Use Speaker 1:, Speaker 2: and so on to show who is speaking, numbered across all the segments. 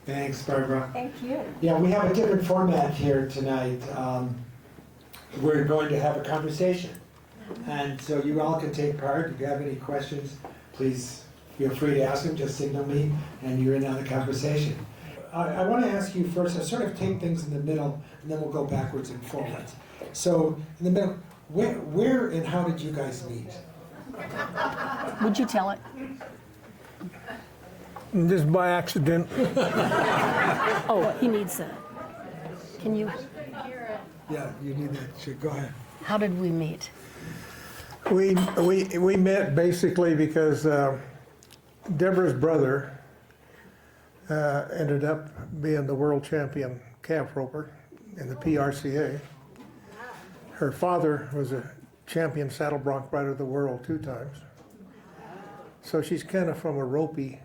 Speaker 1: Thanks, Barbara.
Speaker 2: Thank you.
Speaker 1: Yeah, we have a different format here tonight. We're going to have a conversation. And so you all can take part. If you have any questions, please feel free to ask them. Just signal me and you're in on the conversation. I want to ask you first, I sort of take things in the middle and then we'll go backwards and forwards. So in the middle, where and how did you guys meet?
Speaker 2: Would you tell it?
Speaker 3: Just by accident.
Speaker 2: Oh, he needs a, can you,
Speaker 1: Yeah, you need that. Sure, go ahead.
Speaker 2: how did we meet?
Speaker 3: We met basically because Deborah's brother ended up being the world champion calf roper in the PRCA. Her father was a champion saddle bronc rider of the world 2 times. So she's kind of from a ropey,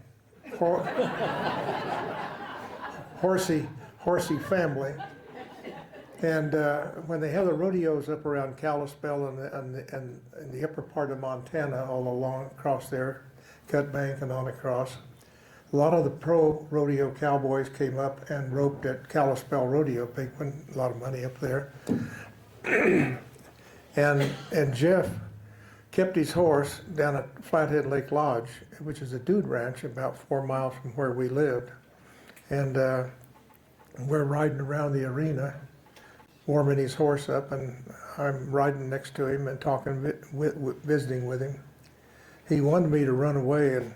Speaker 3: horsey family. And when they have the rodeos up around Kalispell and the upper part of Montana, all along across there, Cut Bank and on across, a lot of the pro rodeo cowboys came up and roped at Kalispell Rodeo, big one, a lot of money up there. and Jeff kept his horse down at Flathead Lake Lodge, which is a dude ranch about 4 miles from where we lived. And we're riding around the arena, warming his horse up, and I'm riding next to him and talking, visiting with him. He wanted me to run away and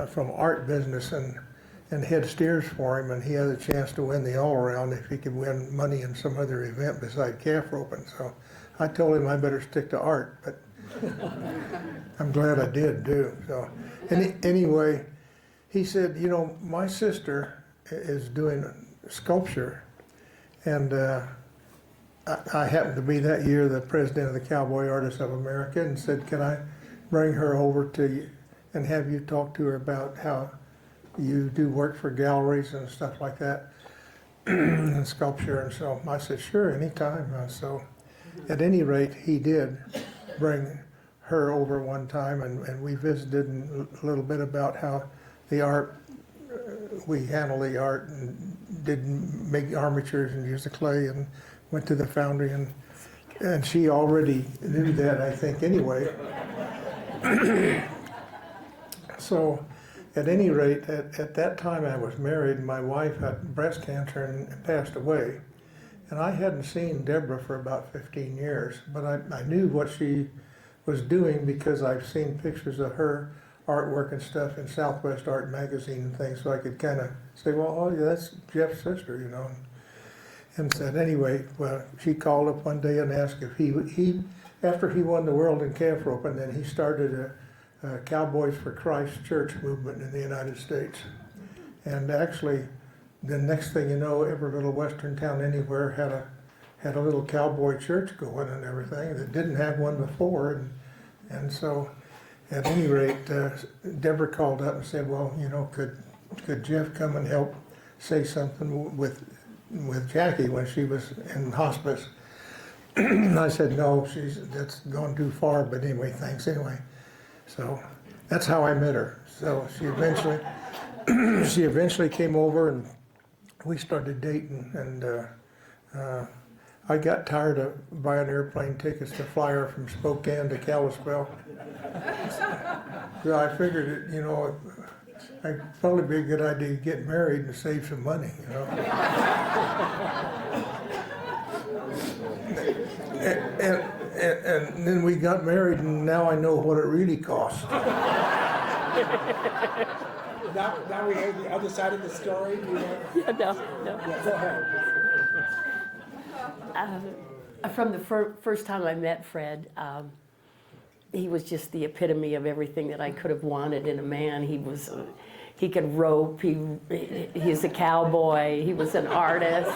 Speaker 3: from art business and head steers for him, and he had a chance to win the all-around if he could win money in some other event beside calf roping. So I told him I better stick to art, but I'm glad I did too. So anyway, he said, you know, my sister is doing sculpture, and I happened to be that year the president of the Cowboy Artists of America, and said, can I bring her over to you and have you talk to her about how you do work for galleries and stuff like that, and sculpture. And so I said, sure, anytime. So at any rate, he did bring her over one time, and we visited a little bit about how the art, we handle the art and did make armatures and use the clay, and went to the foundry, and she already knew that, I think, anyway. So at any rate, at that time I was married, and my wife had breast cancer and passed away. And I hadn't seen Deborah for about 15 years, but I knew what she was doing because I've seen pictures of her artwork and stuff in Southwest Art Magazine and things, so I could kind of say, well, oh yeah, that's Jeff's sister, you know. And said, anyway, well, she called up one day and asked if he after he won the world in calf roping, then he started a Cowboys for Christ church movement in the United States. And actually, the next thing you know, every little western town anywhere had a little cowboy church going and everything that didn't have one before. And so, at any rate, Deborah called up and said, well, you know, could Jeff come and help say something with Jackie when she was in hospice? And I said, no, that's gone too far, but anyway, thanks anyway. So that's how I met her. So she eventually came over, and we started dating, and I got tired of buying airplane tickets to fly her from Spokane to Kalispell. So I figured that, you know, it'd probably be a good idea to get married and save some money, you know. And then we got married, and now I know what it really costs.
Speaker 1: Now we hear the other side of the story. Do you know?
Speaker 2: Yeah, no.
Speaker 1: Yeah, go ahead.
Speaker 2: From the first time I met Fred, he was just the epitome of everything that I could have wanted in a man. He could rope, he's a cowboy, he was an artist.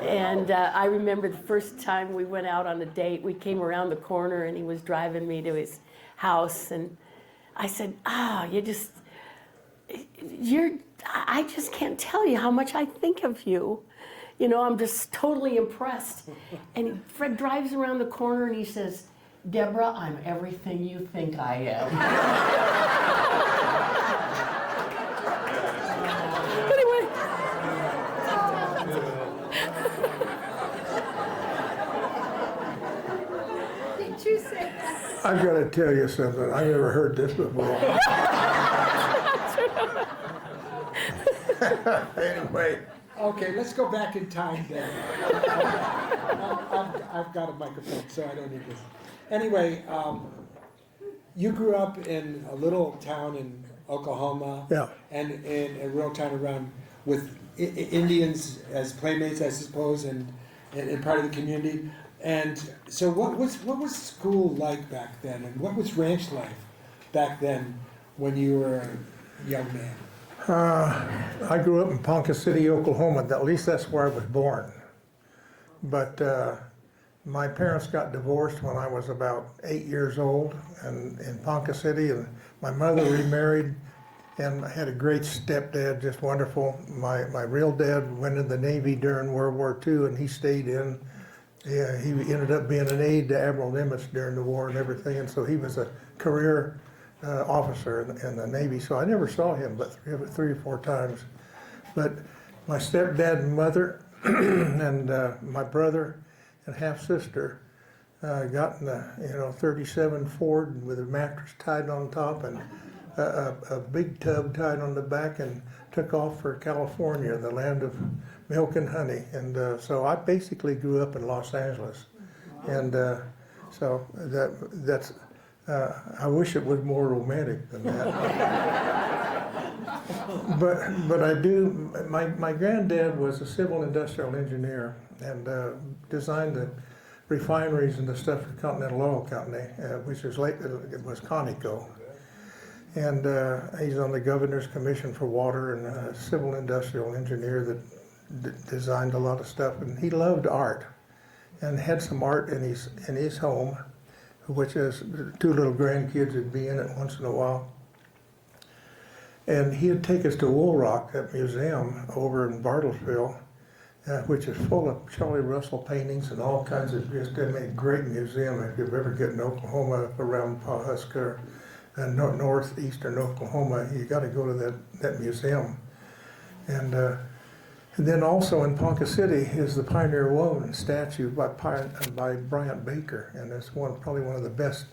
Speaker 2: And I remember the first time we went out on a date, we came around the corner and he was driving me to his house, and I said, I just can't tell you how much I think of you. You know, I'm just totally impressed. And Fred drives around the corner and he says, Deborah, I'm everything you think I am. Anyway.
Speaker 4: Did you say that?
Speaker 3: I've got to tell you something. I never heard this before. Anyway,
Speaker 1: Okay, let's go back in time then. I've got a microphone, so I don't need this. Anyway, you grew up in a little town in Oklahoma.
Speaker 3: yeah.
Speaker 1: And in a rural town around with Indians as playmates, I suppose, and part of the community. And so what was school like back then? And what was ranch life back then when you were a young man?
Speaker 3: I grew up in Ponca City, Oklahoma. At least that's where I was born. But my parents got divorced when I was about 8 years old, and in Ponca City, and my mother remarried, and I had a great stepdad, just wonderful. My real dad went in the Navy during World War II, and he stayed in. Yeah, he ended up being an aide to Admiral Nimitz during the war and everything, and so he was a career officer in the Navy. So I never saw him but three or four times. But my stepdad and mother and my brother and half sister got in a 37 Ford with a mattress tied on top and a big tub tied on the back, and took off for California, the land of milk and honey. And so I basically grew up in Los Angeles. And so that's I wish it was more romantic than that. But I do. My granddad was a civil industrial engineer and designed the refineries and the stuff for Continental Oil Company, which was it was Conoco. And he's on the Governor's Commission for Water, and a civil industrial engineer that designed a lot of stuff. And he loved art, and had some art in his home, which is two little grandkids would be in it once in a while. And he'd take us to Wool Rock, that museum over in Bartlesville, which is full of Charlie Russell paintings and all kinds of great museum. If you've ever get in Oklahoma, around Pawhuska, and northeastern Oklahoma, you got to go to that museum. And then also in Ponca City is the Pioneer Woman statue by Bryant Baker, and it's probably one of the best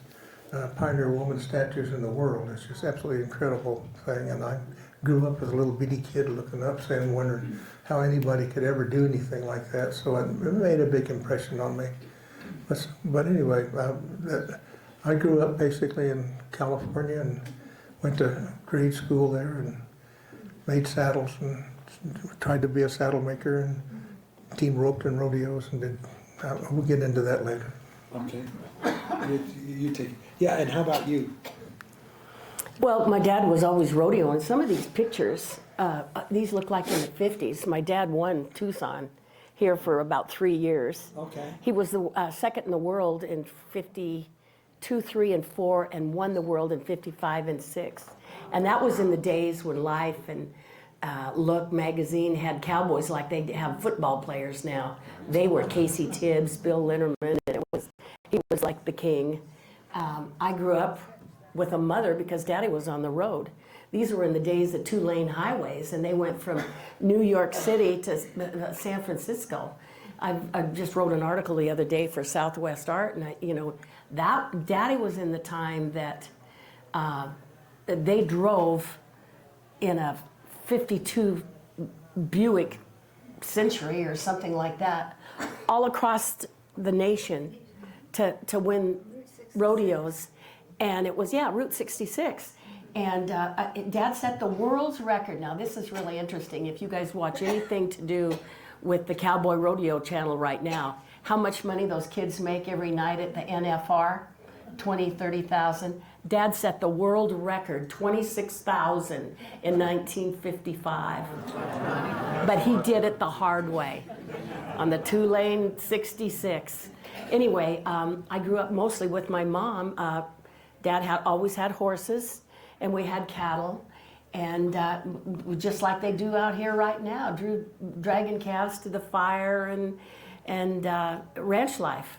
Speaker 3: Pioneer Woman statues in the world. It's just absolutely incredible thing. And I grew up as a little bitty kid looking up, saying, wondering how anybody could ever do anything like that. So it made a big impression on me. But anyway, I grew up basically in California and went to grade school there and made saddles and tried to be a saddle maker and team roped in rodeos and did. We'll get into that later.
Speaker 1: Okay. You take. Yeah, and how about you?
Speaker 2: Well, my dad was always rodeoing. Some of these pictures, these look like in the 50s. My dad won Tucson here for about 3 years.
Speaker 1: Okay.
Speaker 2: He was the second in the world in 52, 3, and 4, and won the world in 55 and 6. And that was in the days when Life and Look magazine had cowboys like they have football players now. They were Casey Tibbs, Bill Linderman, and he was like the king. I grew up with a mother because Daddy was on the road. These were in the days of 2-lane highways, and they went from New York City to San Francisco. I just wrote an article the other day for Southwest Art, and that Daddy was in the time that they drove in a 52 Buick Century or something like that, all across the nation to win rodeos. And it was, Route 66. And Dad set the world's record. Now, this is really interesting. If you guys watch anything to do with the Cowboy Rodeo Channel right now, how much money those kids make every night at the NFR, 20, 30,000. Dad set the world record, 26,000 in 1955. But he did it the hard way, on the 2-lane 66. Anyway, I grew up mostly with my mom. Dad always had horses, and we had cattle. And just like they do out here right now, dragging calves to the fire and ranch life,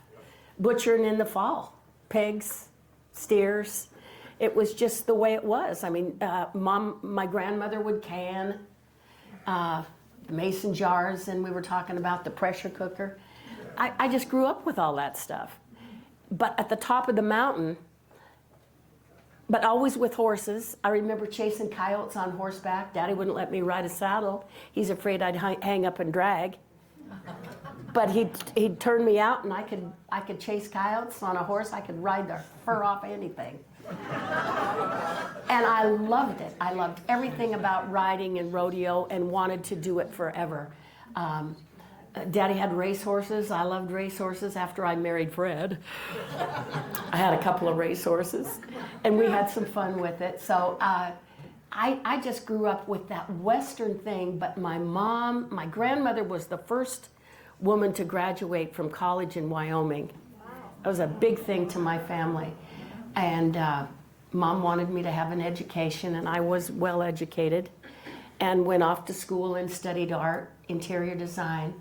Speaker 2: butchering in the fall, pigs, steers. It was just the way it was. I mean, my grandmother would can mason jars, and we were talking about the pressure cooker. I just grew up with all that stuff. But at the top of the mountain, but always with horses. I remember chasing coyotes on horseback. Daddy wouldn't let me ride a saddle. He's afraid I'd hang up and drag. But he'd turn me out, and I could chase coyotes on a horse. I could ride the fur off anything. And I loved it. I loved everything about riding and rodeo and wanted to do it forever. Daddy had racehorses. I loved racehorses after I married Fred. I had a couple of racehorses, and we had some fun with it. So I just grew up with that Western thing, but my grandmother was the first woman to graduate from college in Wyoming. It was a big thing to my family. And Mom wanted me to have an education, and I was well educated and went off to school and studied art, interior design.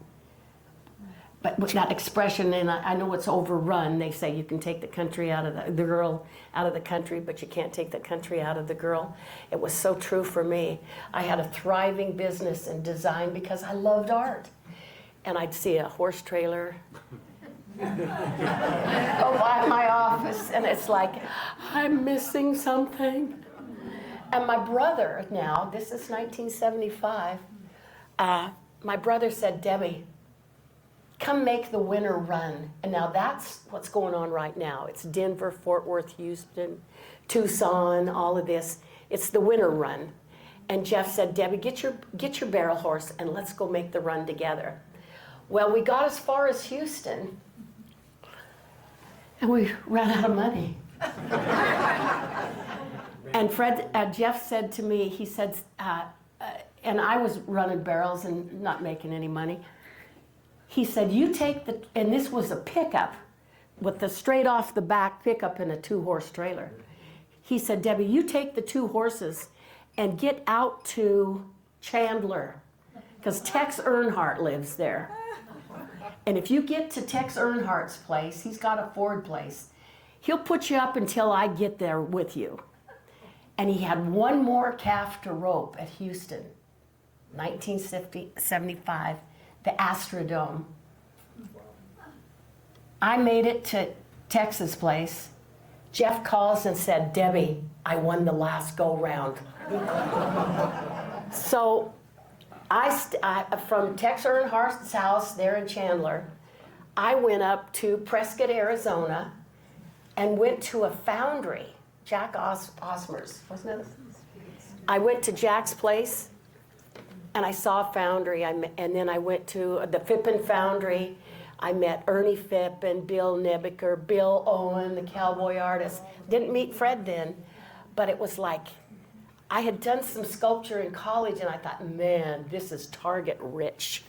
Speaker 2: But with that expression, and I know it's overrun, they say you can take the country out of the girl out of the country, but you can't take the country out of the girl. It was so true for me. I had a thriving business in design because I loved art. And I'd see a horse trailer go by my office, and it's like, I'm missing something. And my brother now, this is 1975, my brother said, Debbie, come make the winter run. And now that's what's going on right now. It's Denver, Fort Worth, Houston, Tucson, all of this. It's the winter run. And Jeff said, Debbie, get your barrel horse and let's go make the run together. Well, we got as far as Houston, and we ran out of money. And Jeff said to me, he said, and I was running barrels and not making any money. He said, you take and this was a pickup with the straight off the back pickup in a 2-horse trailer. He said, Debbie, you take the 2 horses and get out to Chandler, because Tex Earnhardt lives there. And if you get to Tex Earnhardt's place, he's got a Ford place, he'll put you up until I get there with you. And he had one more calf to rope at Houston, 1975. The Astrodome. I made it to Tex's place. Jeff calls and said, Debbie, I won the last go-round. So from Tex Earnhardt's house there in Chandler, I went up to Prescott, Arizona, and went to a foundry, Jack Osmer's, wasn't it? I went to Jack's place, and I saw a foundry, and then I went to the Phippen Foundry. I met Ernie Phipp and Bill Nebeker, Bill Owen, the cowboy artist. Didn't meet Fred then, but it was like, I had done some sculpture in college, and I thought, man, this is target rich.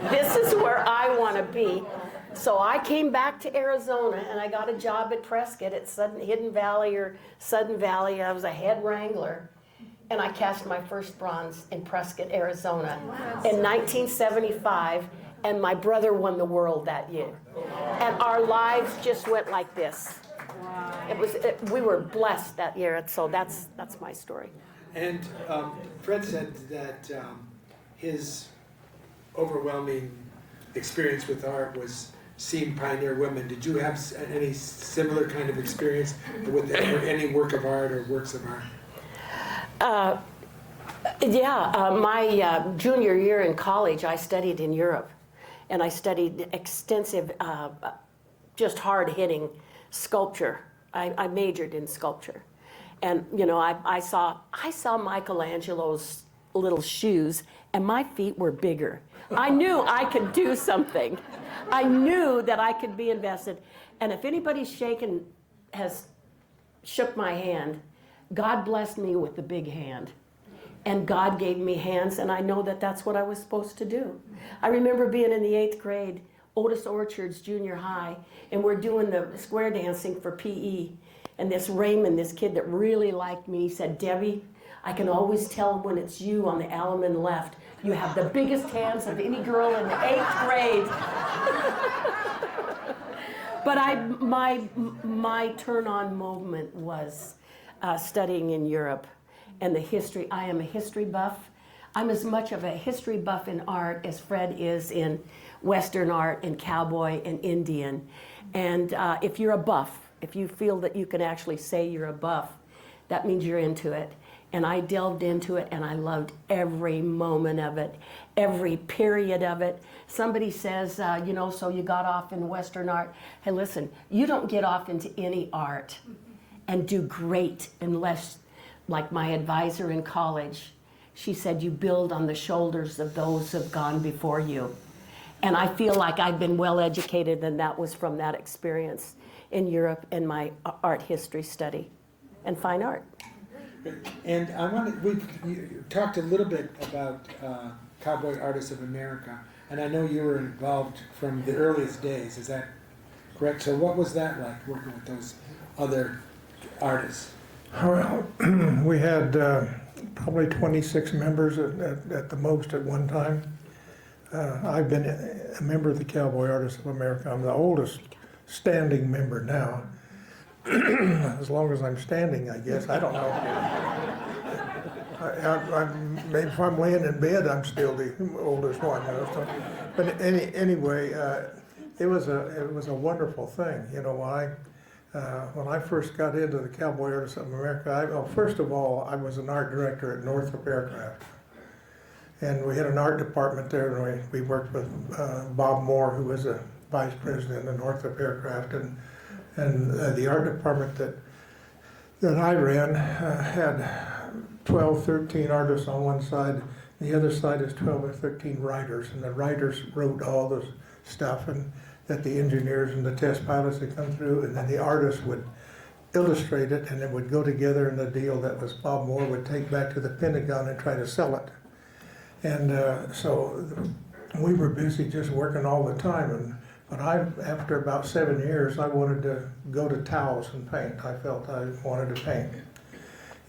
Speaker 2: This is where I want to be. So I came back to Arizona, and I got a job at Prescott at Hidden Valley or Sudden Valley. I was a head wrangler. And I cast my first bronze in Prescott, Arizona in 1975, and my brother won the world that year. And our lives just went like this. We were blessed that year, and so that's my story.
Speaker 1: And Fred said that his overwhelming experience with art was seeing pioneer women. Did you have any similar kind of experience with any work of art or works of art?
Speaker 2: My junior year in college, I studied in Europe, and I studied extensive, just hard-hitting sculpture. I majored in sculpture, and I saw Michelangelo's little shoes, and my feet were bigger. I knew I could do something. I knew that I could be invested, and if anybody's has shook my hand, God blessed me with the big hand, and God gave me hands, and I know that that's what I was supposed to do. I remember being in the 8th grade, Otis Orchards Junior High, and we're doing the square dancing for PE, and this Raymond, this kid that really liked me, said, Debbie, I can always tell when it's you on the Alaman left. You have the biggest hands of any girl in the 8th grade. But my turn-on moment was studying in Europe and the history. I am a history buff. I'm as much of a history buff in art as Fred is in Western art and cowboy and Indian. And if you're a buff, if you feel that you can actually say you're a buff, that means you're into it. And I delved into it and I loved every moment of it, every period of it. Somebody says, you know, so you got off in Western art. Hey, listen, you don't get off into any art and do great unless, like my advisor in college, she said, you build on the shoulders of those who have gone before you. And I feel like I've been well educated, and that was from that experience in Europe and my art history study and fine art.
Speaker 1: And you talked a little bit about Cowboy Artists of America, and I know you were involved from the earliest days, is that correct? So what was that like, working with those other artists?
Speaker 3: Well, we had probably 26 members at the most at one time. I've been a member of the Cowboy Artists of America. I'm the oldest standing member now. As long as I'm standing, I guess. I don't know. Maybe if I'm laying in bed, I'm still the oldest one. You know, so. But anyway, it was a wonderful thing. You know, when I first got into the Cowboy Artists of America, first of all, I was an art director at Northrop Aircraft. And we had an art department there, and we worked with Bob Moore, who was a vice president of Northrop Aircraft. And the art department that I ran had 12, 13 artists on one side. The other side is 12 or 13 writers, and the writers wrote all the stuff and that the engineers and the test pilots had come through, and then the artists would illustrate it, and it would go together in a deal that was Bob Moore would take back to the Pentagon and try to sell it. And so we were busy just working all the time. But after about 7 years, I wanted to go to Taos and paint. I felt I wanted to paint.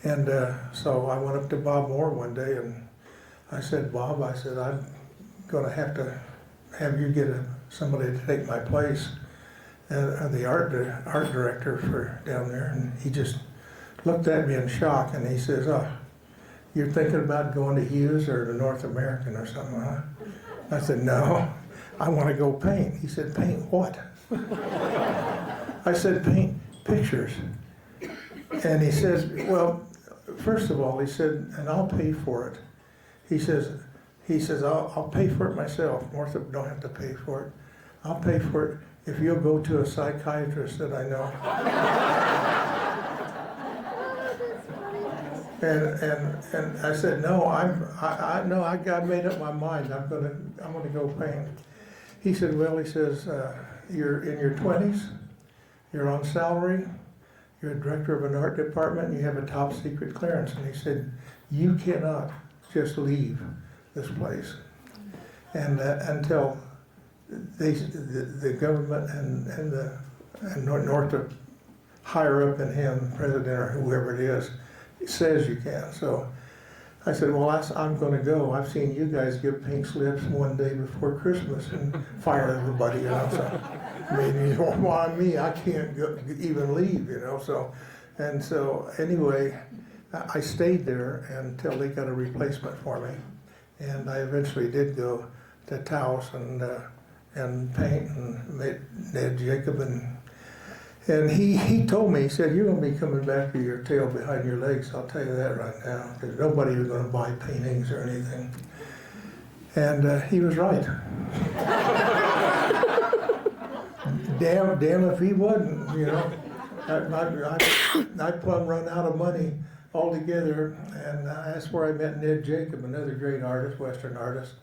Speaker 3: And so I went up to Bob Moore one day and I said, Bob, I'm going to have you get somebody to take my place, the art director for down there. And he just looked at me in shock and he says, oh, you're thinking about going to Hughes or to North American or something, huh? I said, no. I want to go paint. He said, paint what? I said, paint pictures. And he says, well, first of all, he said, and I'll pay for it. He says, I'll pay for it myself. Northrop don't have to pay for it. I'll pay for it if you'll go to a psychiatrist that I know. And I said, no, I made up my mind. I'm gonna go paint. He said, well, you're in your 20s, you're on salary, you're a director of an art department, and you have a top secret clearance. And he said, you cannot just leave this place. And until the government and Northrop higher up than him, president or whoever it is, says you can. So I said, well, I'm going to go. I've seen you guys give pink slips one day before Christmas and fire everybody, you know. So, I mean, you don't want me, I can't even leave, you know. So anyway, I stayed there until they got a replacement for me. And I eventually did go to Taos and paint and met Ned Jacob. And he told me, he said, you're going to be coming back with your tail behind your legs, I'll tell you that right now, because nobody is going to buy paintings or anything. And he was right. Damn if he wasn't, you know. I plumb run out of money altogether, and that's where I met Ned Jacob, another great artist, Western artist.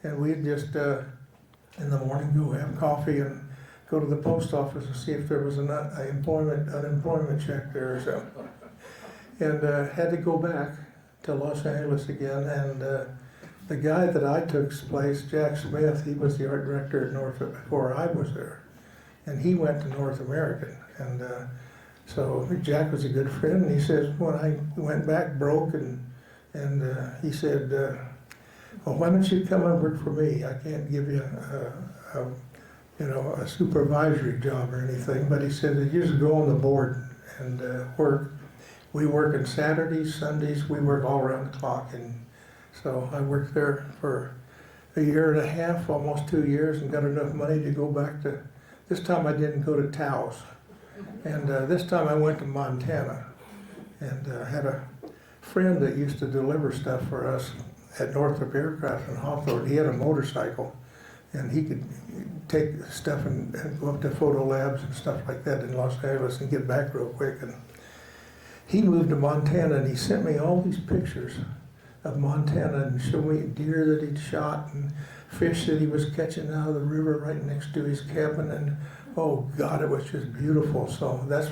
Speaker 3: And we'd just, in the morning, go have coffee and go to the post office and see if there was an unemployment check there or something. And had to go back to Los Angeles again. And the guy that I took's place, Jack Smith, he was the art director at Northrop before I was there. And he went to North American. And so Jack was a good friend. And he says, when I went back broke and And he said, well, why don't you come and work for me? I can't give you a supervisory job or anything, but he said that you just go on the board and work. We work on Saturdays, Sundays, we work all around the clock. And so I worked there for a year and a half, almost 2 years, and got enough money to go back to, this time I didn't go to Taos. And this time I went to Montana and had a friend that used to deliver stuff for us at Northrop Aircraft in Hawthorne. He had a motorcycle and he could take stuff and go up to photo labs and stuff like that in Los Angeles and get back real quick. And he moved to Montana and he sent me all these pictures of Montana and showed me deer that he'd shot and fish that he was catching out of the river right next to his cabin. And oh God, it was just beautiful. So that's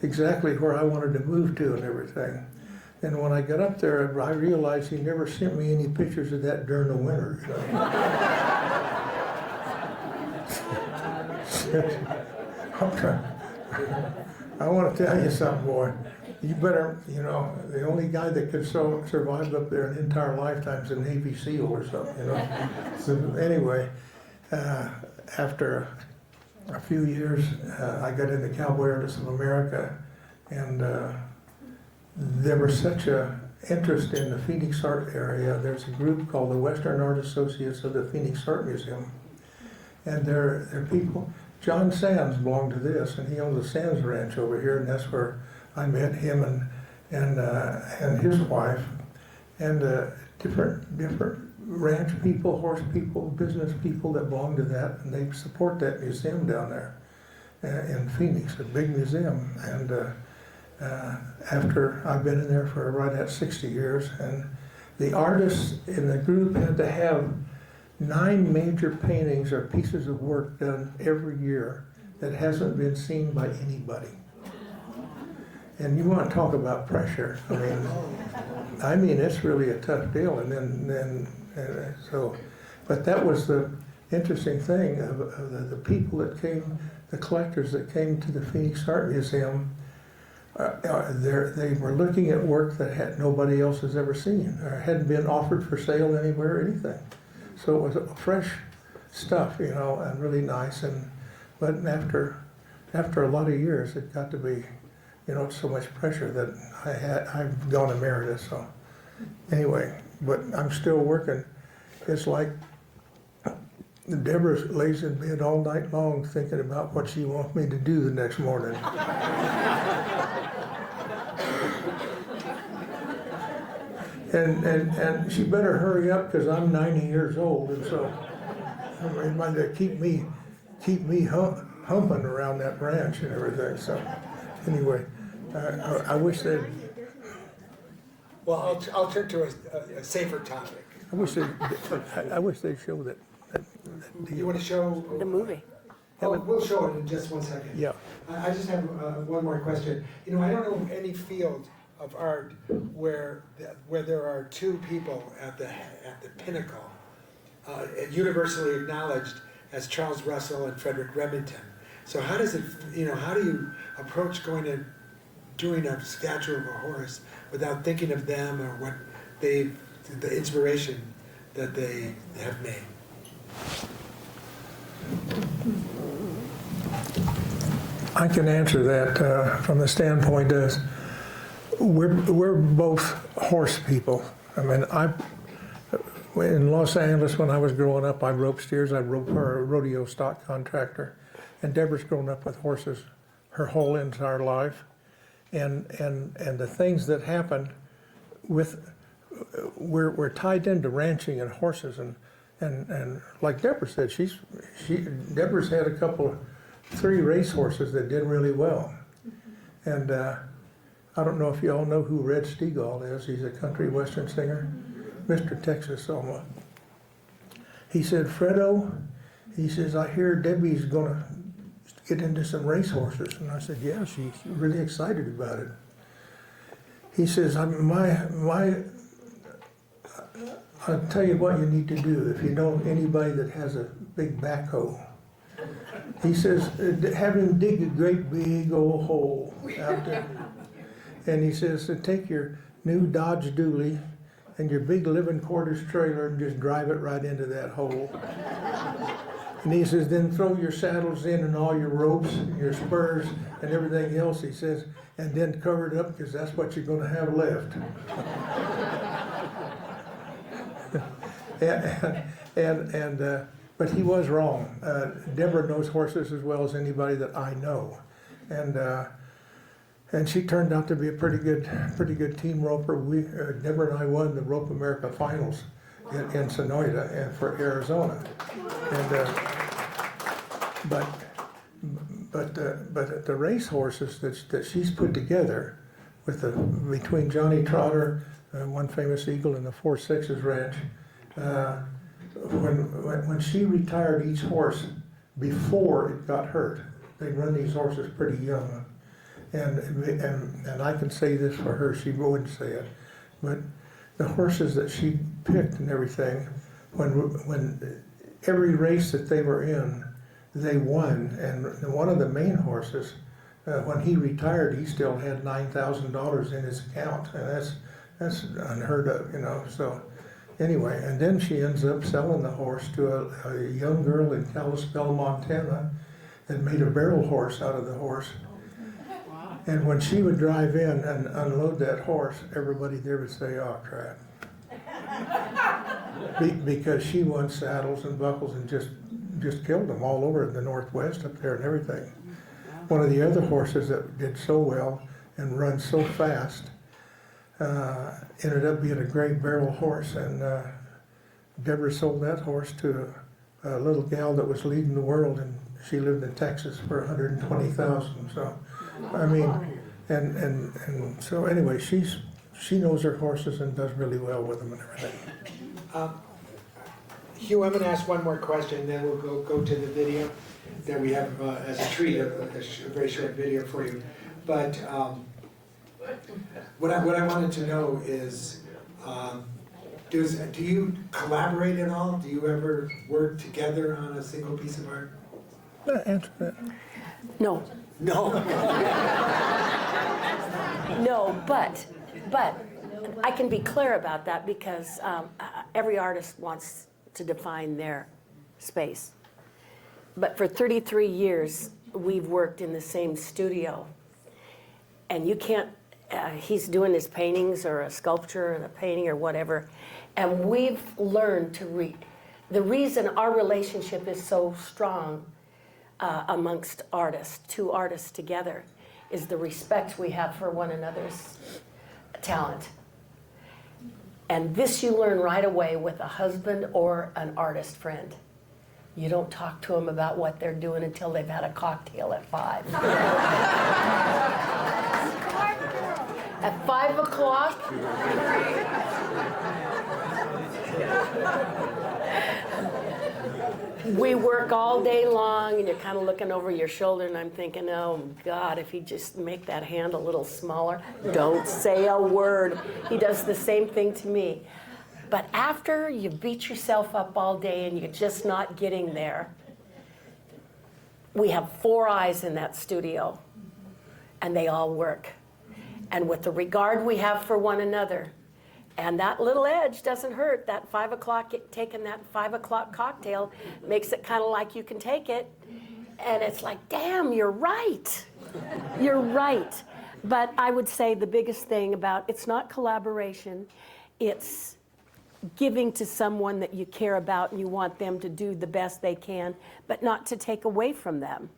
Speaker 3: exactly where I wanted to move to and everything. And when I got up there, I realized he never sent me any pictures of that during the winter. You know? I want to tell you something, boy. You better, the only guy that could survive up there an entire lifetime is a Navy SEAL or something, So anyway, after a few years, I got into Cowboy Artists of America, and there was such a interest in the Phoenix art area. There's a group called the Western Art Associates of the Phoenix Art Museum, and they're people. John Sands belonged to this, and he owns the Sands Ranch over here, and that's where I met him and his wife, and different ranch people, horse people, business people that belong to that, and they support that museum down there in Phoenix, a big museum. And after I've been in there for right at 60 years, and the artists in the group had to have 9 major paintings or pieces of work done every year that hasn't been seen by anybody. And you want to talk about pressure. I mean, it's really a tough deal. And but that was the interesting thing of the people that came, the collectors that came to the Phoenix Art Museum. They were looking at work that nobody else has ever seen or hadn't been offered for sale anywhere or anything. So it was fresh stuff, and really nice. But after a lot of years, it got to be, so much pressure that I've gone emeritus. So anyway, but I'm still working. It's like Deborah lays in bed all night long thinking about what she wants me to do the next morning. And she better hurry up because I'm 90 years old, and so it might keep me humping around that ranch and everything. So anyway, I wish they'd.
Speaker 1: Well, I'll turn to a safer topic.
Speaker 3: I wish they'd show that.
Speaker 1: You want to show
Speaker 2: The movie.
Speaker 1: Oh, we'll show it in just one second.
Speaker 3: Yeah.
Speaker 1: I just have one more question. I don't know any field of art where there are 2 people at the pinnacle, universally acknowledged as Charles Russell and Frederick Remington. So how does it, how do you approach doing a statue of a horse without thinking of them or what the inspiration that they have made?
Speaker 3: I can answer that from the standpoint of we're both horse people. In Los Angeles when I was growing up, I roped steers. I roped for a rodeo stock contractor, and Deborah's grown up with horses her whole entire life, and the things that happen with we're tied into ranching and horses and like Deborah said, Deborah's had a couple, 3 race horses that did really well, and I don't know if you all know who Red Stegall is. He's a country western singer, Mr. Texas Oma. He said, Fredo, he says, I hear Debbie's gonna get into some race horses, and I said, yeah, she's really excited about it. He says, I'll tell you what you need to do if you know anybody that has a big backhoe. He says, have him dig a great big old hole out there. And he says, take your new Dodge Dually and your big living quarters trailer and just drive it right into that hole. And he says, then throw your saddles in and all your ropes, and your spurs, and everything else, he says, and then cover it up because that's what you're going to have left. But he was wrong. Deborah knows horses as well as anybody that I know, and she turned out to be a pretty good team roper. Deborah and I won the Rope America Finals in Sonoyta and for Arizona, but the race horses that she's put together between Johnny Trotter, one famous eagle, and the 4-6s ranch. When she retired each horse before it got hurt, they run these horses pretty young, and I can say this for her, she wouldn't say it, but the horses that she picked and everything, when every race that they were in, they won, and one of the main horses, when he retired, he still had $9,000 in his account, and that's unheard of, you know. So anyway, and then she ends up selling the horse to a young girl in Kalispell, Montana, that made a barrel horse out of the horse. And when she would drive in and unload that horse, everybody there would say, "Oh crap," because she won saddles and buckles and just killed them all over the Northwest up there and everything. One of the other horses that did so well and run so fast ended up being a gray barrel horse, and Deborah sold that horse to a little gal that was leading the world, and she lived in Texas for $120,000. So, I mean, and so anyway, she knows her horses and does really well with them and everything.
Speaker 1: Hugh, I'm going to ask one more question, then we'll go to the video that we have as a treat, a very short video for you. But what I wanted to know is, do you collaborate at all? Do you ever work together on a single piece of art?
Speaker 3: Answer that.
Speaker 2: No.
Speaker 1: No.
Speaker 2: No, but I can be clear about that because every artist wants to define their space. But for 33 years, we've worked in the same studio. And you can't, he's doing his paintings or a sculpture and a painting or whatever. And we've learned to read. The reason our relationship is so strong amongst artists, two artists together, is the respect we have for one another's talent. And this you learn right away with a husband or an artist friend. You don't talk to them about what they're doing until they've had a cocktail at 5. At 5 o'clock, we work all day long, and you're kind of looking over your shoulder, and I'm thinking, oh God, if he'd just make that hand a little smaller. Don't say a word. He does the same thing to me. But after you beat yourself up all day and you're just not getting there, we have 4 eyes in that studio, and they all work. And with the regard we have for one another, and that little edge doesn't hurt. That 5 o'clock, taking that 5 o'clock cocktail makes it kind of like you can take it. And it's like, damn, you're right. You're right. But I would say the biggest thing about it's not collaboration. It's giving to someone that you care about and you want them to do the best they can, but not to take away from them.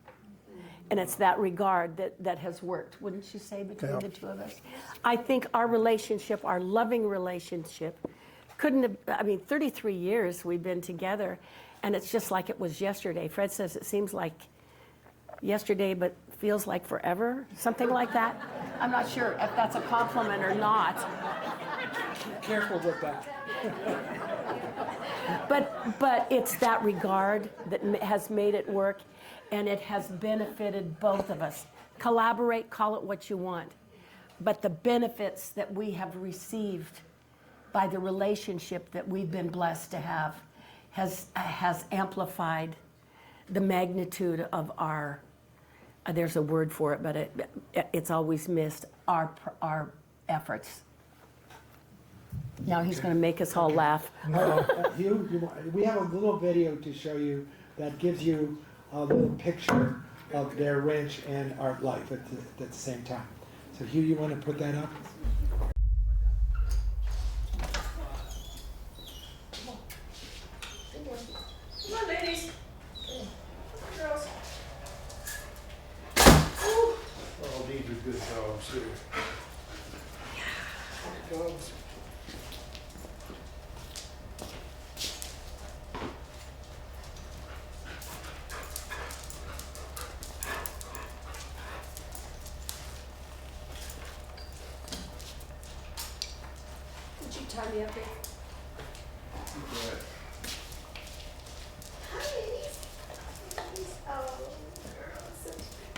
Speaker 2: And it's that regard that has worked, wouldn't you say, between the two of us? I think our relationship, our loving relationship, couldn't have, I mean, 33 years we've been together, and it's just like it was yesterday. Fred says it seems like yesterday, but feels like forever, something like that. I'm not sure if that's a compliment or not.
Speaker 1: Careful with that.
Speaker 2: But it's that regard that has made it work, and it has benefited both of us. Collaborate, call it what you want. But the benefits that we have received by the relationship that we've been blessed to have has amplified the magnitude of our, there's a word for it, but it's always missed, our efforts. Now he's going to make us all laugh.
Speaker 1: Hugh, we have a little video to show you that gives you a little picture of their ranch and art life at the same time. So Hugh, you want to put that up?
Speaker 5: Come on, ladies. Girls.
Speaker 3: Oh, these are good dogs here. Dogs.
Speaker 5: Would you tie me up here? Hi, ladies. Ladies. Oh, girls, such good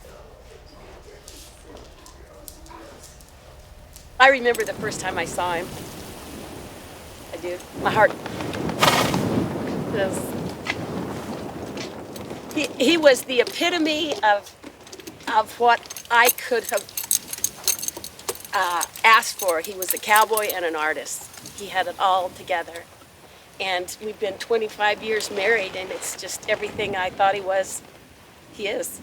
Speaker 5: girls. Oh, such good girls.
Speaker 2: I remember the first time I saw him. I do. My heart. He was the epitome of what I could have asked for. He was a cowboy and an artist. He had it all together. And we've been 25 years married, and it's just everything I thought he was, he is.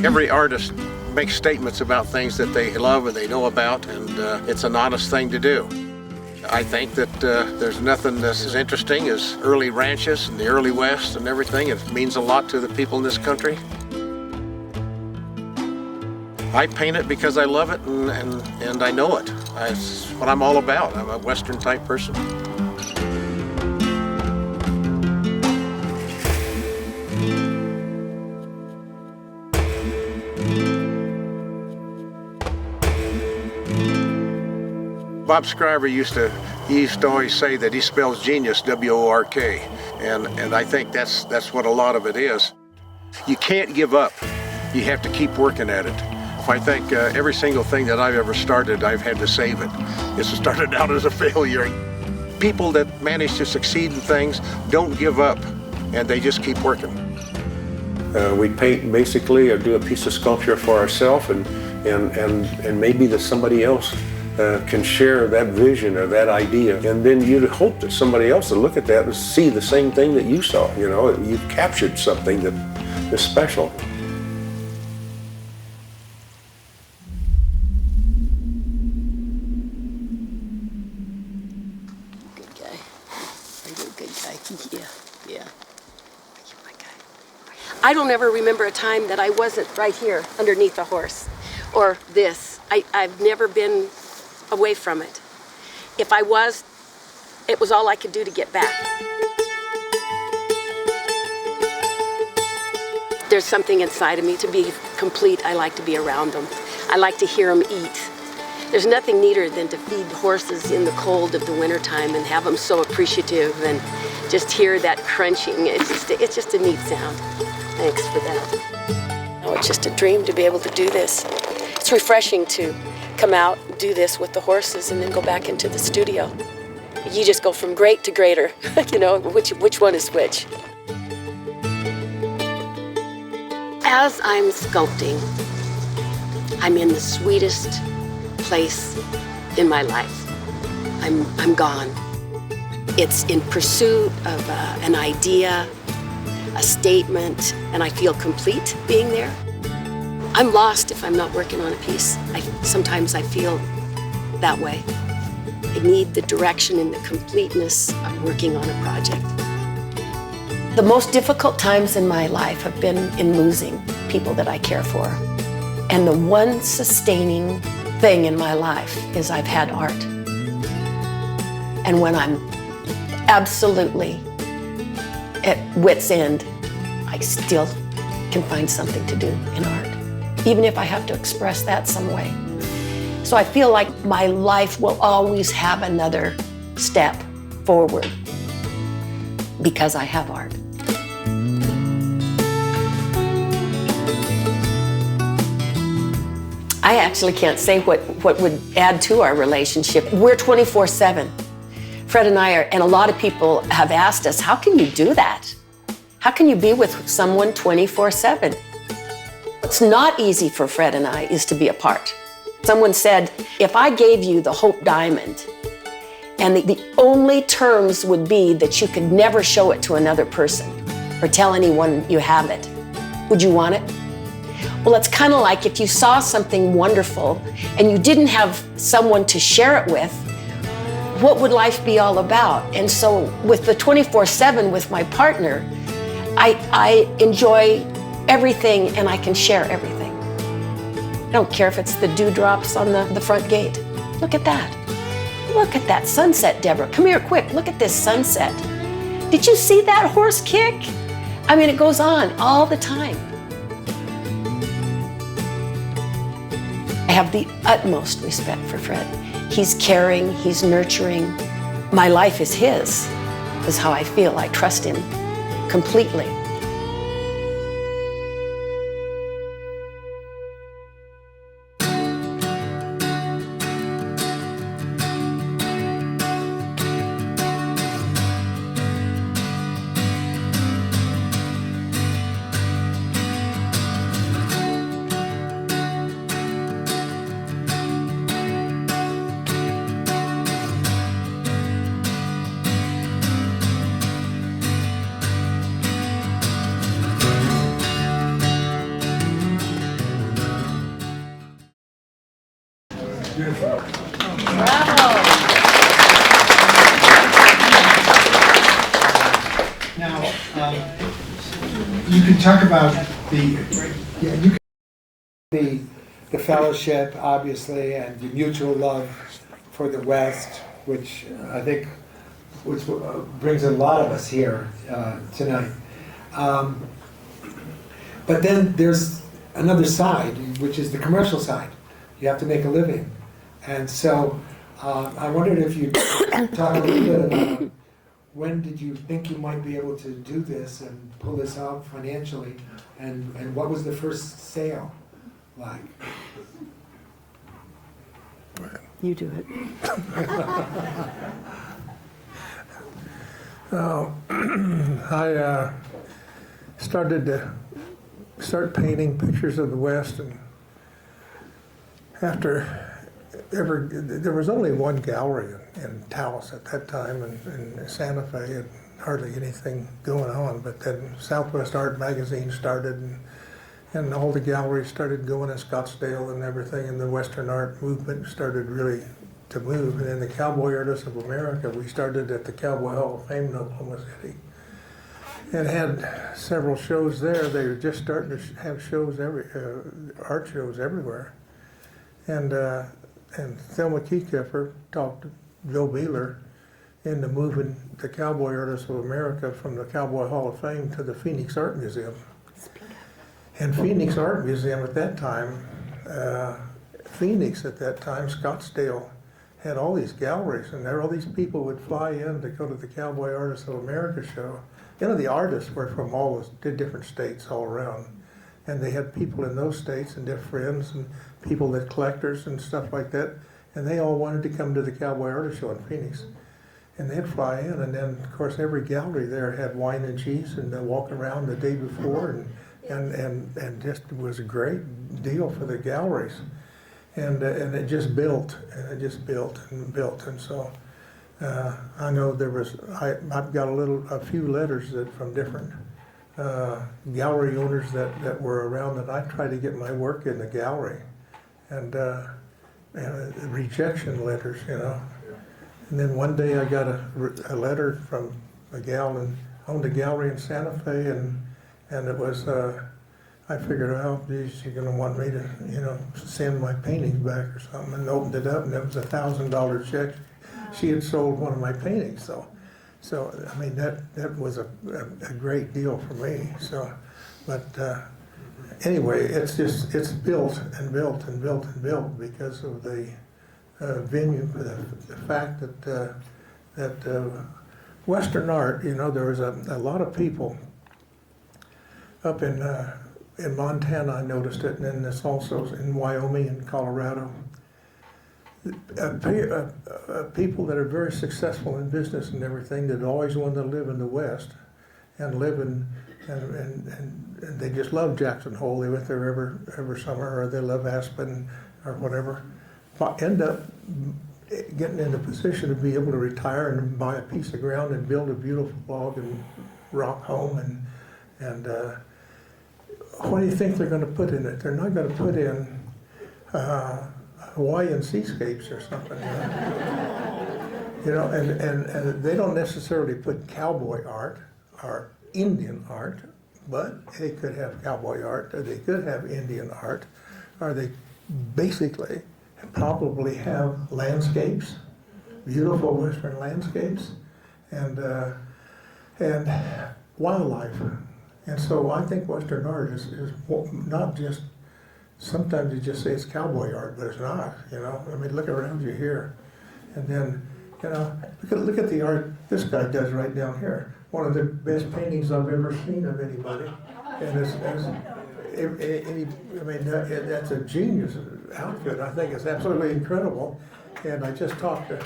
Speaker 6: Every artist makes statements about things that they love and they know about, and it's an honest thing to do. I think that there's nothing that's as interesting as early ranches in the early West and everything. It means a lot to the people in this country. I paint it because I love it and I know it. It's what I'm all about. I'm a Western type person. Bob Scriver used to always say that he spells genius W-O-R-K, and I think that's what a lot of it is. You can't give up. You have to keep working at it. I think every single thing that I've ever started, I've had to save it. It started out as a failure. People that manage to succeed in things don't give up, and they just keep working.
Speaker 7: We paint basically or do a piece of sculpture for ourselves, and maybe that somebody else can share that vision or that idea, and then you'd hope that somebody else will look at that and see the same thing that you saw. You know, you've captured something that is special.
Speaker 2: Good guy. Are you a good guy? Yeah. You're my guy. I don't ever remember a time that I wasn't right here underneath a horse or this. I've never been away from it. If I was, it was all I could do to get back. There's something inside of me. To be complete, I like to be around them. I like to hear them eat. There's nothing neater than to feed horses in the cold of the wintertime and have them so appreciative and just hear that crunching. It's just a neat sound. Thanks for that. Oh, it's just a dream to be able to do this. It's refreshing to come out, do this with the horses, and then go back into the studio. You just go from great to greater, you know, which one is which. As I'm sculpting, I'm in the sweetest place in my life. I'm gone. It's in pursuit of an idea, a statement, and I feel complete being there. I'm lost if I'm not working on a piece. Sometimes I feel that way. I need the direction and the completeness of working on a project. The most difficult times in my life have been in losing people that I care for. And the one sustaining thing in my life is I've had art. And when I'm absolutely at wit's end, I still can find something to do in art, even if I have to express that some way. So I feel like my life will always have another step forward because I have art. I actually can't say what would add to our relationship. We're 24/7.
Speaker 8: Fred and I are, and a lot of people have asked us, how can you do that? How can you be with someone 24/7? What's not easy for Fred and I is to be apart. Someone said, if I gave you the Hope Diamond and the only terms would be that you could never show it to another person or tell anyone you have it, would you want it? Well, it's kind of like if you saw something wonderful and you didn't have someone to share it with, what would life be all about? And so with the 24/7 with my partner, I enjoy everything and I can share everything. I don't care if it's the dewdrops on the front gate. Look at that. Look at that sunset, Deborah. Come here quick, look at this sunset. Did you see that horse kick? I mean, it goes on all the time. I have the utmost respect for Fred. He's caring, he's nurturing. My life is his, is how I feel. I trust him completely.
Speaker 1: Now, you can talk about the fellowship, obviously, and the mutual love for the West, which I think brings a lot of us here tonight. But then there's another side, which is the commercial side. You have to make a living. And so I wondered if you'd talk a little bit about when did you think you might be able to do this and pull this off financially, and what was the first sale like?
Speaker 2: You do it.
Speaker 3: I started to painting pictures of the West, and there was only one gallery in Taos at that time, in Santa Fe, and hardly anything going on. But then Southwest Art Magazine started, and all the galleries started going in Scottsdale and everything, and the Western art movement started really to move. And then the Cowboy Artists of America, we started at the Cowboy Hall of Fame in Oklahoma City, and had several shows there. They were just starting to have shows, art shows everywhere. And Thelma Kieckiffer talked to Joe Beeler into moving the Cowboy Artists of America from the Cowboy Hall of Fame to the Phoenix Art Museum. And Phoenix Art Museum at that time, Phoenix at that time, Scottsdale, had all these galleries, and there all these people would fly in to go to the Cowboy Artists of America show. You know, the artists were from all the different states all around. And they had people in those states and their friends and people that collectors and stuff like that. And they all wanted to come to the Cowboy Artist Show in Phoenix. And they'd fly in, and then of course every gallery there had wine and cheese, and they'd walk around the day before, and just it was a great deal for the galleries. And it just built, and it just built and built. And so I know there was, I've got a few letters from different gallery owners that were around, and I tried to get my work in the gallery, and rejection letters, you know. And then one day I got a letter from a gal and owned a gallery in Santa Fe, and it was, I figured, oh, geez, she's gonna want me to, you know, send my paintings back or something, and opened it up, and it was a $1,000 check. She had sold one of my paintings, so I mean, that was a great deal for me. So, but anyway, it's built and built and built and built because of the venue, the fact that Western art, you know, there was a lot of people up in Montana. I noticed it, and then this also in Wyoming and Colorado. people that are very successful in business and everything that always wanted to live in the West and live in, and they just love Jackson Hole. They went there every summer, or they love Aspen or whatever. End up getting in a position to be able to retire and buy a piece of ground and build a beautiful log and rock home. And what do you think they're going to put in it? They're not going to put in Hawaiian seascapes or something. You know, and they don't necessarily put cowboy art or Indian art, but they could have cowboy art, or they could have Indian art, or they basically probably have landscapes, beautiful Western landscapes, and wildlife. And so I think Western art is not just, sometimes you just say it's cowboy art, but it's not, you know. I mean, look around you here. And then, you know, look at the art this guy does right down here. One of the best paintings I've ever seen of anybody. And I mean, that's a genius outfit. I think it's absolutely incredible. And I just talked to,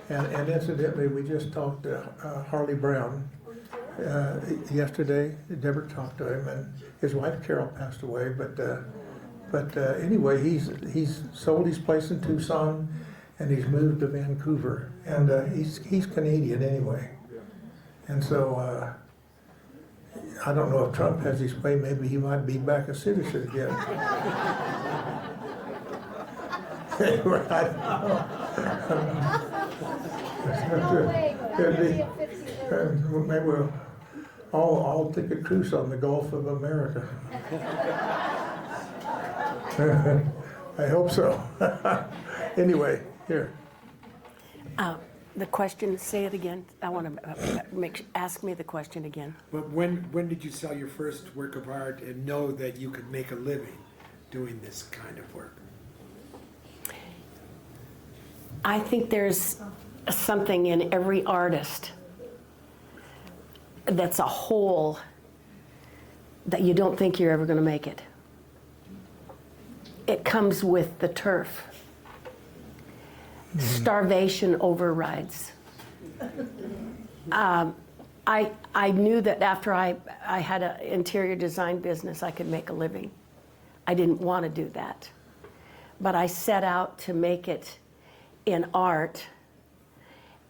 Speaker 3: and incidentally, we just talked to Harley Brown yesterday. Deborah talked to him, and his wife Carol passed away. But anyway, he's sold his place in Tucson, and he's moved to Vancouver, and he's Canadian anyway. And so I don't know if Trump has his way. Maybe he might be back a citizen again. Anyway, I don't know.
Speaker 4: No way, but I'm gonna be at 50.
Speaker 3: Maybe we'll all take a cruise on the Gulf of America. I hope so. Anyway, here.
Speaker 2: The question, say it again. I want to ask me the question again.
Speaker 1: But when did you sell your first work of art and know that you could make a living doing this kind of work?
Speaker 2: I think there's something in every artist that's a hole that you don't think you're ever going to make it. It comes with the turf. Starvation overrides. I knew that after I had an interior design business, I could make a living. I didn't want to do that. But I set out to make it in art,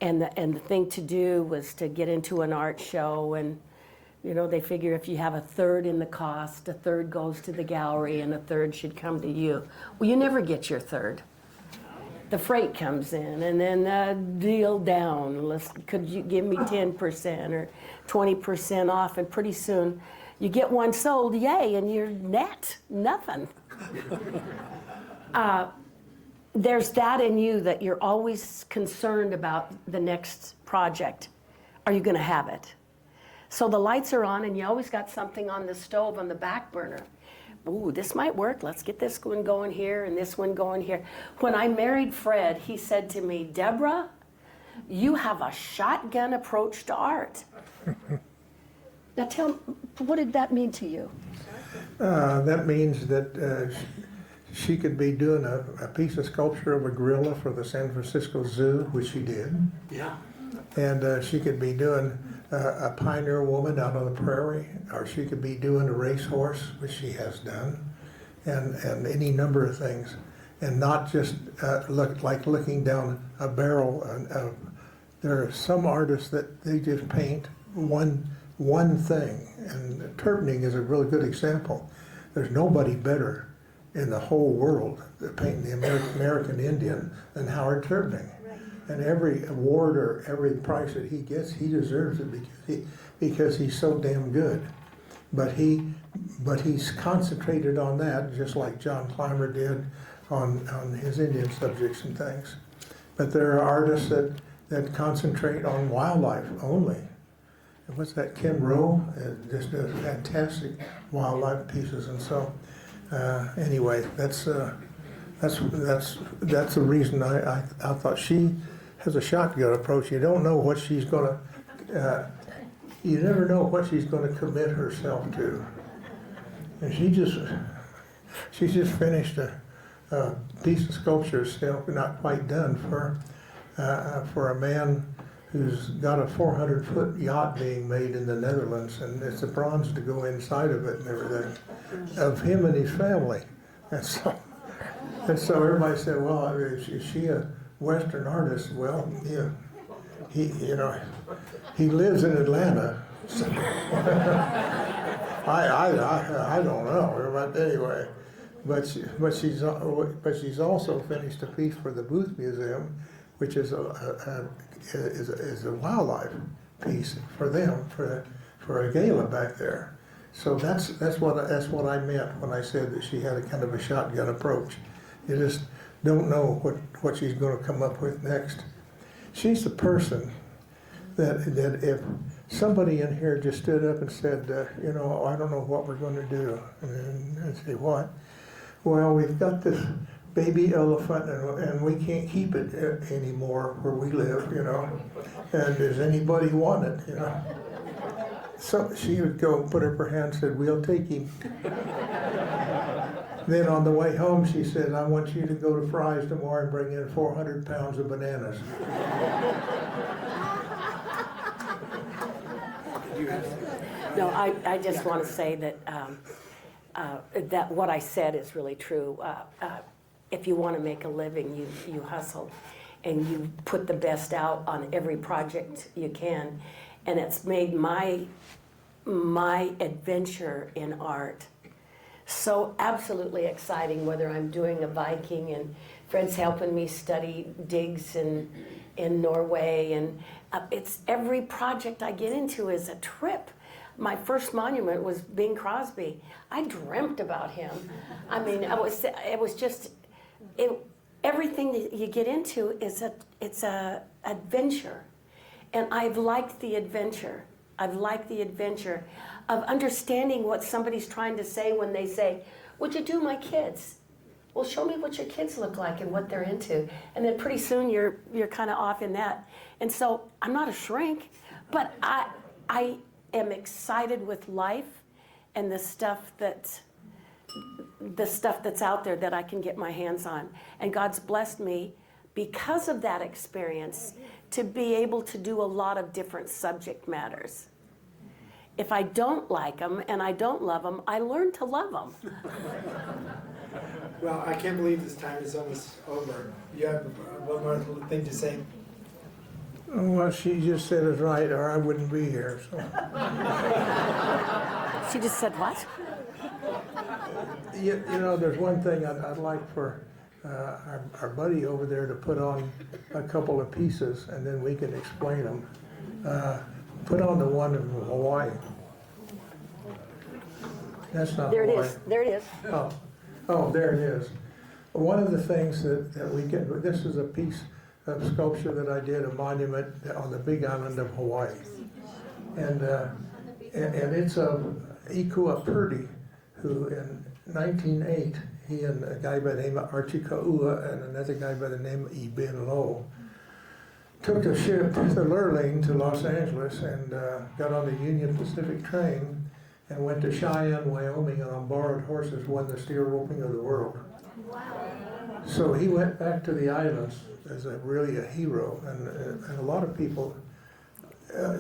Speaker 2: and the thing to do was to get into an art show, and you know, they figure if you have a third in the cost, a third goes to the gallery and a third should come to you. Well, you never get your third. The freight comes in, and then deal down. Could you give me 10% or 20% off? And pretty soon, you get one sold, yay, and you're net nothing. There's that in you that you're always concerned about the next project. Are you going to have it? So the lights are on, and you always got something on the stove on the back burner. Ooh, this might work. Let's get this one going here and this one going here. When I married Fred, he said to me, Deborah, you have a shotgun approach to art. Now tell me, what did that mean to you?
Speaker 3: That means that she could be doing a piece of sculpture of a gorilla for the San Francisco Zoo, which she did.
Speaker 1: Yeah.
Speaker 3: And she could be doing a pioneer woman out on the prairie, or she could be doing a racehorse, which she has done, and any number of things, and not just looking down a barrel. There are some artists that they just paint one thing, and Turpning is a really good example. There's nobody better in the whole world at painting the American Indian than Howard Turpning. And every award or every prize that he gets, he deserves it because he's so damn good. But he's concentrated on that, just like John Clymer did on his Indian subjects and things. But there are artists that concentrate on wildlife only. And what's that? Ken Rowe just does fantastic wildlife pieces, and so anyway, that's the reason I thought she has a shotgun approach. You don't know what she's going to, you never know what she's going to commit herself to. And she just, She just finished a piece of sculpture, still not quite done, for a man who's got a 400-foot yacht being made in the Netherlands, and it's a bronze to go inside of it and everything, of him and his family. And so everybody said, well, is she a Western artist? Well, yeah, he lives in Atlanta. So I don't know, but anyway. But she's also finished a piece for the Booth Museum, which is a wildlife piece for them for a gala back there. So that's what I meant when I said that she had a kind of a shotgun approach. You just don't know what she's going to come up with next. She's the person that if somebody in here just stood up and said, I don't know what we're going to do, and I'd say, what? Well, we've got this baby elephant and we can't keep it anymore where we live, and does anybody want it, So she would go put up her hand and said, we'll take him. Then on the way home, she said, I want you to go to Fry's tomorrow and bring in 400 pounds of bananas.
Speaker 2: No, I just want to say that that what I said is really true. If you want to make a living, you hustle, and you put the best out on every project you can, and it's made my adventure in art so absolutely exciting. Whether I'm doing a Viking and Fred's helping me study digs in Norway, and it's every project I get into is a trip. My first monument was Bing Crosby. I dreamt about him. I mean, everything that you get into it's a adventure, and I've liked the adventure. I've liked the adventure of understanding what somebody's trying to say when they say, "Would you do my kids?" Well, show me what your kids look like and what they're into, and then pretty soon you're kind of off in that. And so I'm not a shrink, but I am excited with life and the stuff that's out there that I can get my hands on. And God's blessed me because of that experience to be able to do a lot of different subject matters. If I don't like them and I don't love them, I learn to love them.
Speaker 1: Well, I can't believe this time is almost over. You have one more little thing to say?
Speaker 3: Well, she just said it right, or I wouldn't be here. So.
Speaker 2: She just said what?
Speaker 3: There's one thing I'd like for our buddy over there to put on a couple of pieces, and then we can explain them. Put on the one in Hawaii. That's not
Speaker 2: There it
Speaker 3: Hawaii.
Speaker 2: is. There it is.
Speaker 3: Oh, there it is. One of the things that we get, this is a piece of sculpture that I did, a monument on the Big Island of Hawaii. And it's of Ikua Purdy, who in 1908, he and a guy by the name of Archie Kaua and another guy by the name of Ibn Lo took a ship, the Lurling, to Los Angeles and got on the Union Pacific train and went to Cheyenne, Wyoming, and on borrowed horses won the steer roping of the world. So he went back to the islands as really a hero, and a lot of people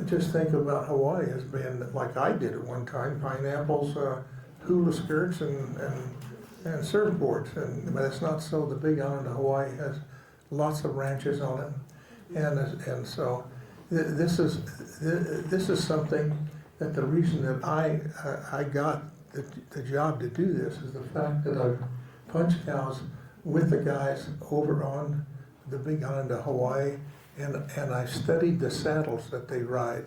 Speaker 3: just think about Hawaii as being like I did at one time: pineapples, hula skirts, and surfboards. But it's not so. The Big Island of Hawaii has lots of ranches on it, and so this is something that the reason that I got the job to do this is the fact that I've punched cows with the guys over on the Big Island of Hawaii, and I studied the saddles that they ride.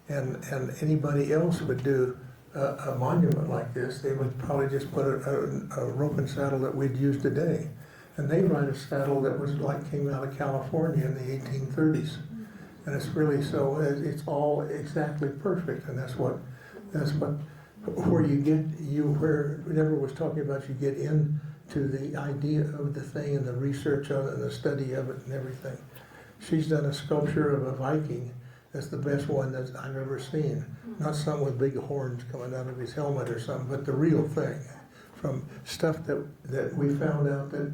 Speaker 3: And anybody else would do a monument like this, they would probably just put a roping saddle that we'd use today. And they ride a saddle that was came out of California in the 1830s. And it's really so, it's all exactly perfect. And that's what where you get, where Deborah was talking about, you get into the idea of the thing and the research of it and the study of it and everything. She's done a sculpture of a Viking. That's the best one that I've ever seen. Not something with big horns coming out of his helmet or something, but the real thing from stuff that we found out that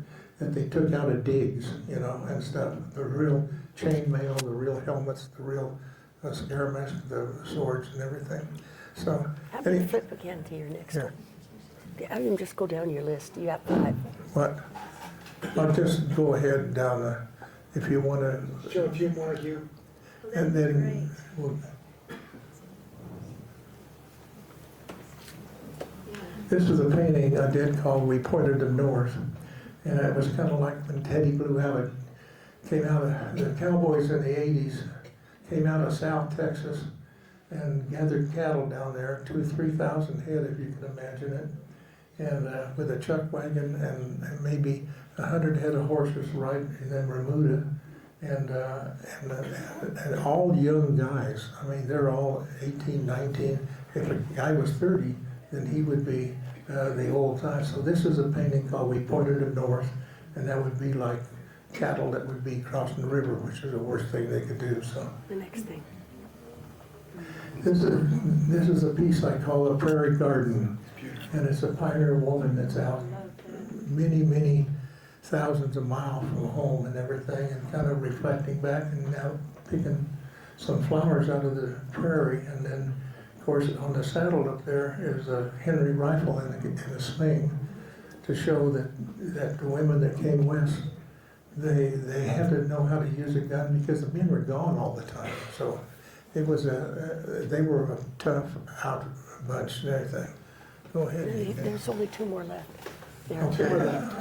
Speaker 3: they took out of digs, you know, and stuff. The real chainmail, the real helmets, the real scare mask, the swords and everything. So,
Speaker 2: How about you flip again to your next
Speaker 3: yeah.
Speaker 2: one? I can just go down your list. You got 5.
Speaker 3: What? I'll just go ahead and down if you want to,
Speaker 1: Show a few more, Hugh.
Speaker 3: and then we'll. This is a painting I did called "We Pointed Them North," and it was kind of like when Teddy Blue Alley came out of the cowboys in the '80s, came out of South Texas and gathered cattle down there, 2,000-3,000 head, if you can imagine it, and with a chuck wagon and maybe 100 head of horses right in Bermuda, and all young guys. I mean, they're all 18, 19. If a guy was 30, then he would be the old time. So this is a painting called "We Pointed Them North," and that would be like cattle that would be crossing the river, which is the worst thing they could do. So
Speaker 2: The next thing.
Speaker 3: this is a piece I call "A Prairie Garden," and it's a pioneer woman that's out many thousands of miles from home and everything, and kind of reflecting back and now picking some flowers out of the prairie. And then, of course, on the saddle up there is a Henry rifle in a sling to show that the women that came west, they had to know how to use a gun because the men were gone all the time. So it was they were a tough out bunch and everything. Go ahead.
Speaker 2: There's only 2 more left. There.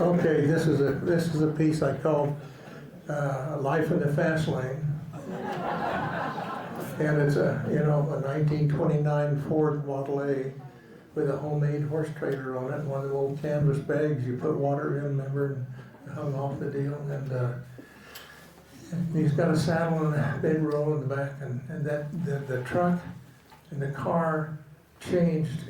Speaker 3: Okay, this is a piece I call "Life in the Fast Lane," and it's a 1929 Ford Model A with a homemade horse trailer on it, and one of the old canvas bags you put water in, remember, and hung off the deal. And he's got a saddle and a bedroll in the back, and the truck and the car changed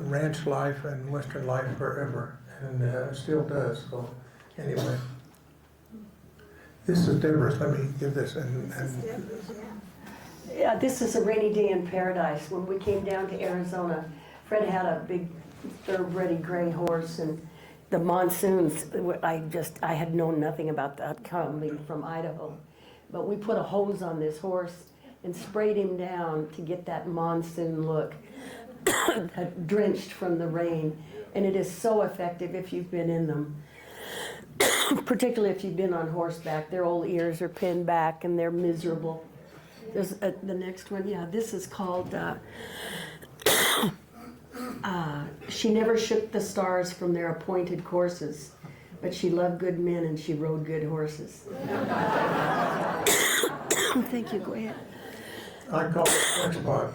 Speaker 3: ranch life and western life forever, and still does. So anyway, this is Deborah's. Let me give this.
Speaker 2: Yeah, this is a rainy day in paradise. When we came down to Arizona, Fred had a big thoroughbred gray horse, and the monsoons, I had known nothing about that coming from Idaho. But we put a hose on this horse and sprayed him down to get that monsoon look, drenched from the rain. And it is so effective if you've been in them, particularly if you've been on horseback. Their old ears are pinned back and they're miserable. There's the next one, yeah, this is called She Never Shook the Stars from Their Appointed Courses, but she loved good men and she rode good horses. Thank you, go ahead.
Speaker 3: I call it flex spot.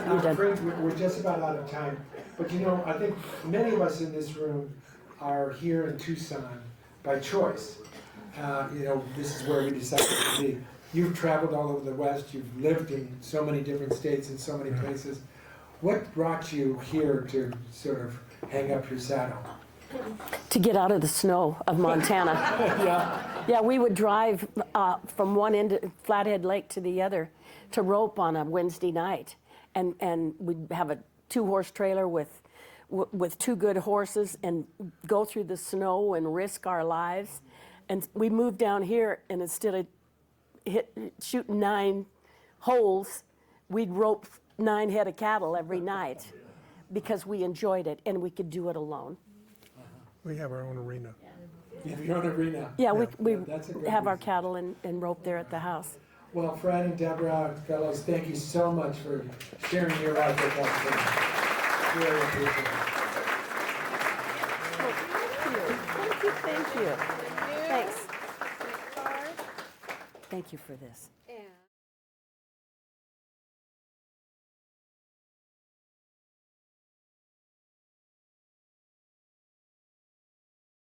Speaker 1: I'm afraid we're just about out of time. But I think many of us in this room are here in Tucson by choice. This is where we decided to be. You've traveled all over the West. You've lived in so many different states and so many places. What brought you here to sort of hang up your saddle?
Speaker 2: To get out of the snow of Montana. Yeah, we would drive from one end of Flathead Lake to the other to rope on a Wednesday night. And we'd have a 2-horse trailer with 2 good horses and go through the snow and risk our lives. And we moved down here, and instead of shooting 9 holes, we'd rope 9 head of cattle every night because we enjoyed it and we could do it alone.
Speaker 3: We have our own arena.
Speaker 1: You have your own arena.
Speaker 2: Yeah, we
Speaker 1: That's a great
Speaker 2: have our
Speaker 1: reason.
Speaker 2: cattle and rope there at the house.
Speaker 1: Well, Fred and Deborah, fellows, thank you so much for sharing your life with us today. Really appreciate it.
Speaker 2: Thank you. Thanks. Thank you for this.